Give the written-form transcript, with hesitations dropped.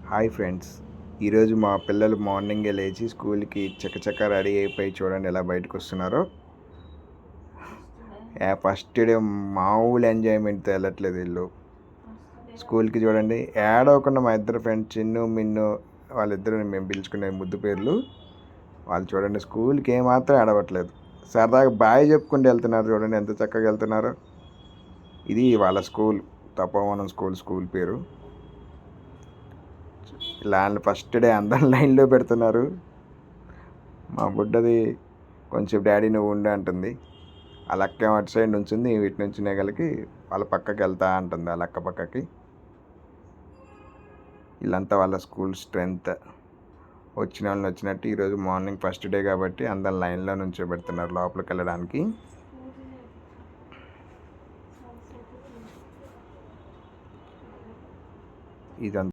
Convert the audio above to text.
Hi friends, ఈరోజు మా పిల్లలు మార్నింగే లేచి స్కూల్కి చకచక రెడీ అయిపోయి చూడండి ఎలా బయటకు వస్తున్నారో. ఫస్ట్ డే మామూలు ఎంజాయ్మెంట్తో వెళ్ళట్లేదు వీళ్ళు స్కూల్కి. చూడండి ఏడవకుండా మా ఇద్దరు ఫ్రెండ్స్ చిన్ను మిన్ను వాళ్ళిద్దరు మేము పిలుచుకునే ముద్దు పేర్లు వాళ్ళు. చూడండి స్కూల్కి ఏమాత్రం ఏడవట్లేదు, సరదాగా బాయ్ చెప్పుకుంటూ వెళ్తున్నారు. చూడండి ఎంత చక్కగా వెళ్తున్నారో. ఇది వాళ్ళ స్కూల్, తపోవనం స్కూల్ పేరు. ఫస్ట్ డే అందరు లైన్లో పెడుతున్నారు. మా బుడ్డది కొంచెం డాడీ నువ్వు ఉండే అంటుంది. ఆ లక్క అటు సైడ్ నుంచింది, వీటి నుంచి నెగలికి వాళ్ళ పక్కకి వెళ్తా అంటుంది, ఆ లక్క పక్కకి. వీళ్ళంతా వాళ్ళ స్కూల్ స్ట్రెంగ్త్. వచ్చిన వాళ్ళని వచ్చినట్టు ఈరోజు మార్నింగ్ ఫస్ట్ డే కాబట్టి అందరు లైన్లో నుంచో పెడుతున్నారు లోపలికి వెళ్ళడానికి. ఇదంతా